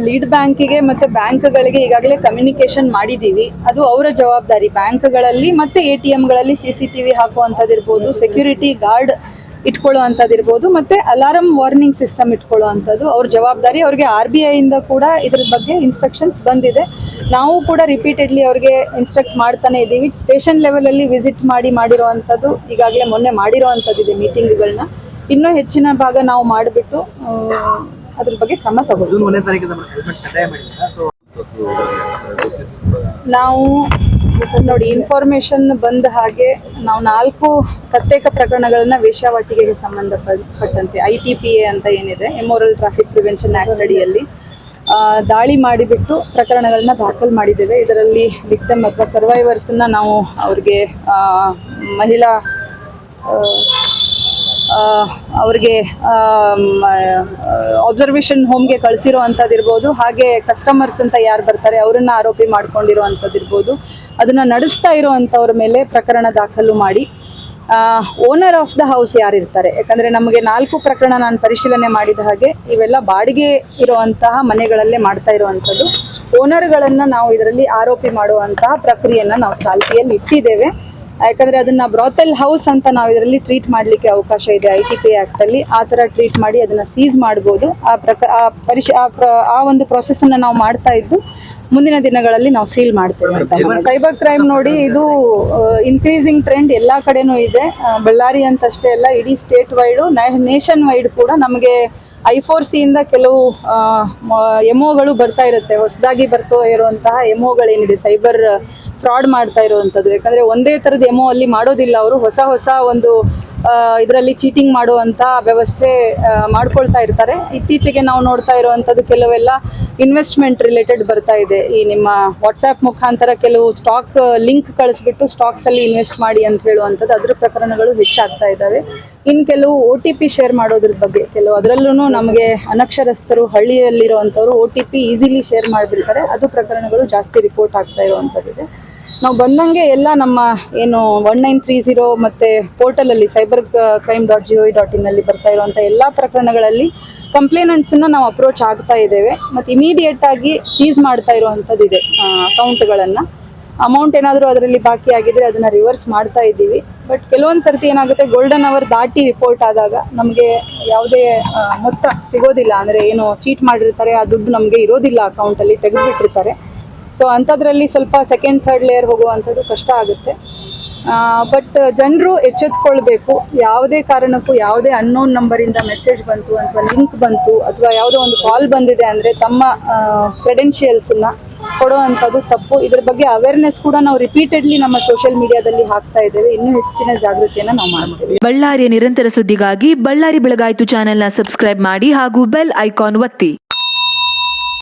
Lead ಬ್ಯಾಂಕಿಗೆ ಮತ್ತೆ ಬ್ಯಾಂಕ್ಗಳಿಗೆ ಈಗಾಗಲೇ ಕಮ್ಯುನಿಕೇಶನ್ ಮಾಡಿದ್ದೀವಿ. ಅದು ಅವರ ಜವಾಬ್ದಾರಿ. ಬ್ಯಾಂಕ್ಗಳಲ್ಲಿ ಮತ್ತೆ ATMಗಳಲ್ಲಿ CCTV ಹಾಕುವಂಥದ್ದಿರ್ಬೋದು, ಸೆಕ್ಯೂರಿಟಿ ಗಾರ್ಡ್ ಇಟ್ಕೊಳ್ಳುವಂಥದ್ದಿರ್ಬೋದು, ಮತ್ತೆ ಅಲಾರಂ ವಾರ್ನಿಂಗ್ ಸಿಸ್ಟಮ್ ಇಟ್ಕೊಳ್ಳುವಂಥದ್ದು ಅವ್ರ ಜವಾಬ್ದಾರಿ. ಅವ್ರಿಗೆ RBI ಇಂದ ಕೂಡ ಇದ್ರ ಬಗ್ಗೆ ಇನ್ಸ್ಟ್ರಕ್ಷನ್ಸ್ ಬಂದಿದೆ. ನಾವು ಕೂಡ ರಿಪೀಟೆಡ್ಲಿ ಅವ್ರಿಗೆ ಇನ್ಸ್ಟ್ರಕ್ಟ್ ಮಾಡ್ತಾನೆ ಇದ್ದೀವಿ. ಸ್ಟೇಷನ್ ಲೆವೆಲಲ್ಲಿ ವಿಸಿಟ್ ಮಾಡಿರುವಂಥದ್ದು ಈಗಾಗಲೇ ಮೊನ್ನೆ ಮಾಡಿರುವಂಥದ್ದಿದೆ ಮೀಟಿಂಗ್ಗಳನ್ನ. ಇನ್ನೂ ಹೆಚ್ಚಿನ ಭಾಗ ನಾವು ಮಾಡಿಬಿಟ್ಟು ಅದ್ರ ಬಗ್ಗೆ ಕ್ರಮ ತಗೋತೀವಿ. ನಾವು ನೋಡಿ, ಇನ್ಫಾರ್ಮೇಶನ್ ಬಂದ ಹಾಗೆ ನಾವು 4 ಪ್ರತ್ಯೇಕ ಪ್ರಕರಣಗಳನ್ನ ವೇಶ್ಯಾವಾಟಿಕೆಗೆ ಸಂಬಂಧಪಟ್ಟಂತೆ ITPA ಅಂತ ಏನಿದೆ, ಇಮ್ಮೋರಲ್ ಟ್ರಾಫಿಕ್ ಪ್ರಿವೆನ್ಷನ್ ಆಕ್ಟ್ ಅಡಿಯಲ್ಲಿ ದಾಳಿ ಮಾಡಿಬಿಟ್ಟು ಪ್ರಕರಣಗಳನ್ನ ದಾಖಲು ಮಾಡಿದ್ದೇವೆ. ಇದರಲ್ಲಿ ವಿಕ್ಟಿಮ್ ಅಥವಾ ಸರ್ವೈವರ್ಸನ್ನ ನಾವು ಅವ್ರಿಗೆ ಮಹಿಳಾ ಅವ್ರಿಗೆ ಅಬ್ಸರ್ವೇಷನ್ ಹೋಮ್ಗೆ ಕಳಿಸಿರುವಂಥದ್ದಿರ್ಬೋದು, ಹಾಗೆ ಕಸ್ಟಮರ್ಸ್ ಅಂತ ಯಾರು ಬರ್ತಾರೆ ಅವರನ್ನ ಆರೋಪಿ ಮಾಡ್ಕೊಂಡಿರುವಂಥದ್ದಿರ್ಬೋದು, ಅದನ್ನ ನಡೆಸ್ತಾ ಇರುವಂಥವ್ರ ಮೇಲೆ ಪ್ರಕರಣ ದಾಖಲು ಮಾಡಿ ಓನರ್ ಆಫ್ ದ ಹೌಸ್ ಯಾರಿರ್ತಾರೆ, ಯಾಕಂದರೆ ನಮಗೆ 4 ಪ್ರಕರಣ ನಾನು ಪರಿಶೀಲನೆ ಮಾಡಿದ ಹಾಗೆ ಇವೆಲ್ಲ ಬಾಡಿಗೆ ಇರುವಂತಹ ಮನೆಗಳಲ್ಲೇ ಮಾಡ್ತಾ ಇರುವಂಥದ್ದು. ಓನರ್ಗಳನ್ನು ನಾವು ಇದರಲ್ಲಿ ಆರೋಪಿ ಮಾಡುವಂತಹ ಪ್ರಕ್ರಿಯೆಯನ್ನು ನಾವು ಚಾಲ್ತಿಯಲ್ಲಿ ಇಟ್ಟಿದ್ದೇವೆ. ಯಾಕಂದರೆ ಅದನ್ನು ಬ್ರಾಥೆಲ್ ಹೌಸ್ ಅಂತ ನಾವು ಇದರಲ್ಲಿ ಟ್ರೀಟ್ ಮಾಡಲಿಕ್ಕೆ ಅವಕಾಶ ಇದೆ ITPA ಆ್ಯಕ್ಟಲ್ಲಿ. ಆ ಥರ ಟ್ರೀಟ್ ಮಾಡಿ ಅದನ್ನು ಸೀಸ್ ಮಾಡ್ಬೋದು. ಆ ಒಂದು ಪ್ರೊಸೆಸನ್ನು ನಾವು ಮಾಡ್ತಾ ಇದ್ದು ಮುಂದಿನ ದಿನಗಳಲ್ಲಿ ನಾವು ಸೀಲ್ ಮಾಡ್ತೇವೆ. ಸೈಬರ್ ಕ್ರೈಮ್ ನೋಡಿ, ಇದು ಇನ್ಕ್ರೀಸಿಂಗ್ ಟ್ರೆಂಡ್ ಎಲ್ಲ ಕಡೆನೂ ಇದೆ. ಬಳ್ಳಾರಿ ಅಂತಷ್ಟೇ ಅಲ್ಲ, ಇಡೀ ಸ್ಟೇಟ್ ವೈಡು, ನೇಷನ್ ವೈಡ್ ಕೂಡ ನಮಗೆ I4C ಇಂದ ಕೆಲವು MOಗಳು ಬರ್ತಾ ಇರುತ್ತೆ. ಹೊಸದಾಗಿ ಬರ್ತಾ ಇರುವಂತಹ MOಗಳೇನಿದೆ, ಸೈಬರ್ ಫ್ರಾಡ್ ಮಾಡ್ತಾ ಇರುವಂಥದ್ದು. ಯಾಕಂದರೆ ಒಂದೇ ಥರದ MO ಅಲ್ಲಿ ಮಾಡೋದಿಲ್ಲ ಅವರು, ಹೊಸ ಒಂದು ಇದರಲ್ಲಿ ಚೀಟಿಂಗ್ ಮಾಡುವಂಥ ವ್ಯವಸ್ಥೆ ಮಾಡ್ಕೊಳ್ತಾ ಇರ್ತಾರೆ. ಇತ್ತೀಚೆಗೆ ನಾವು ನೋಡ್ತಾ ಇರುವಂಥದ್ದು ಕೆಲವೆಲ್ಲ ಇನ್ವೆಸ್ಟ್ಮೆಂಟ್ ರಿಲೇಟೆಡ್ ಬರ್ತಾ ಇದೆ. ಈ ನಿಮ್ಮ ವಾಟ್ಸ್ಆ್ಯಪ್ ಮುಖಾಂತರ ಕೆಲವು ಸ್ಟಾಕ್ ಲಿಂಕ್ ಕಳಿಸ್ಬಿಟ್ಟು ಸ್ಟಾಕ್ಸಲ್ಲಿ ಇನ್ವೆಸ್ಟ್ ಮಾಡಿ ಅಂತ ಹೇಳುವಂಥದ್ದು, ಅದರ ಪ್ರಕರಣಗಳು ಹೆಚ್ಚಾಗ್ತಾ ಇದ್ದಾವೆ. ಇನ್ನು ಕೆಲವು OTP ಶೇರ್ ಮಾಡೋದ್ರ ಬಗ್ಗೆ ಅದರಲ್ಲೂ ನಮಗೆ ಅನಕ್ಷರಸ್ಥರು, ಹಳ್ಳಿಯಲ್ಲಿರುವಂಥವ್ರು OTP ಈಸಿಲಿ ಶೇರ್ ಮಾಡಿಬಿಡ್ತಾರೆ. ಅದು ಪ್ರಕರಣಗಳು ಜಾಸ್ತಿ ರಿಪೋರ್ಟ್ ಆಗ್ತಾ ಇರುವಂಥದ್ದಿದೆ. ನಾವು ಬಂದಂಗೆ ಎಲ್ಲ ನಮ್ಮ ಏನು 1930 ಮತ್ತು ಪೋರ್ಟಲಲ್ಲಿ cybercrime.gov.in ಅಲ್ಲಿ ಬರ್ತಾ ಇರುವಂಥ ಎಲ್ಲ ಪ್ರಕರಣಗಳಲ್ಲಿ ಕಂಪ್ಲೇನೆಂಟ್ಸನ್ನು ನಾವು ಅಪ್ರೋಚ್ ಆಗ್ತಾ ಇದ್ದೇವೆ. ಮತ್ತು ಇಮಿಡಿಯೇಟಾಗಿ ಸೀಸ್ ಮಾಡ್ತಾ ಇರುವಂಥದ್ದಿದೆ ಅಕೌಂಟ್ಗಳನ್ನು. ಅಮೌಂಟ್ ಏನಾದರೂ ಅದರಲ್ಲಿ ಬಾಕಿ ಆಗಿದ್ರೆ ಅದನ್ನು ರಿವರ್ಸ್ ಮಾಡ್ತಾ ಇದ್ದೀವಿ. ಬಟ್ ಕೆಲವೊಂದು ಸರ್ತಿ ಏನಾಗುತ್ತೆ, ಗೋಲ್ಡನ್ ಅವರ್ ದಾಟಿ ರಿಪೋರ್ಟ್ ಆದಾಗ ನಮಗೆ ಯಾವುದೇ ಮೊತ್ತ ಸಿಗೋದಿಲ್ಲ. ಅಂದರೆ ಏನು ಚೀಟ್ ಮಾಡಿರ್ತಾರೆ, ಆ ದುಡ್ಡು ನಮಗೆ ಇರೋದಿಲ್ಲ, ಅಕೌಂಟಲ್ಲಿ ತೆಗೆದುಬಿಟ್ಟಿರ್ತಾರೆ. ಸೊ ಅಂಥದ್ರಲ್ಲಿ ಸ್ವಲ್ಪ ಸೆಕೆಂಡ್ ಥರ್ಡ್ ಲೇಯರ್ ಹೋಗುವಂಥದ್ದು ಕಷ್ಟ ಆಗುತ್ತೆ. ಬಟ್ ಜನರು ಎಚ್ಚೆತ್ಕೊಳ್ಬೇಕು. ಯಾವುದೇ ಕಾರಣಕ್ಕೂ ಯಾವುದೇ ಅನ್ನೋನ್ ನಂಬರಿಂದ ಮೆಸೇಜ್ ಬಂತು ಅಥವಾ ಲಿಂಕ್ ಬಂತು ಅಥವಾ ಯಾವುದೋ ಒಂದು ಕಾಲ್ ಬಂದಿದೆ ಅಂದರೆ ತಮ್ಮ ಕ್ರೆಡೆನ್ಷಿಯಲ್ಸನ್ನು ಕೊಡುವಂಥದ್ದು ತಪ್ಪು. ಇದ್ರ ಬಗ್ಗೆ ಅವೇರ್ನೆಸ್ ಕೂಡ ನಾವು ರಿಪೀಟೆಡ್ಲಿ ನಮ್ಮ ಸೋಷಿಯಲ್ ಮೀಡಿಯಾದಲ್ಲಿ ಹಾಕ್ತಾ ಇದ್ದೇವೆ. ಇನ್ನೂ ಹೆಚ್ಚಿನ ಜಾಗೃತಿಯನ್ನು ನಾವು ಮಾಡ್ತೇವೆ. ಬಳ್ಳಾರಿಯ ನಿರಂತರ ಸುದ್ದಿಗಾಗಿ ಬಳ್ಳಾರಿ ಬೆಳಗಾಯಿತು ಚಾನೆಲ್ನ ಸಬ್ಸ್ಕ್ರೈಬ್ ಮಾಡಿ ಹಾಗೂ ಬೆಲ್ ಐಕಾನ್ ಒತ್ತಿ.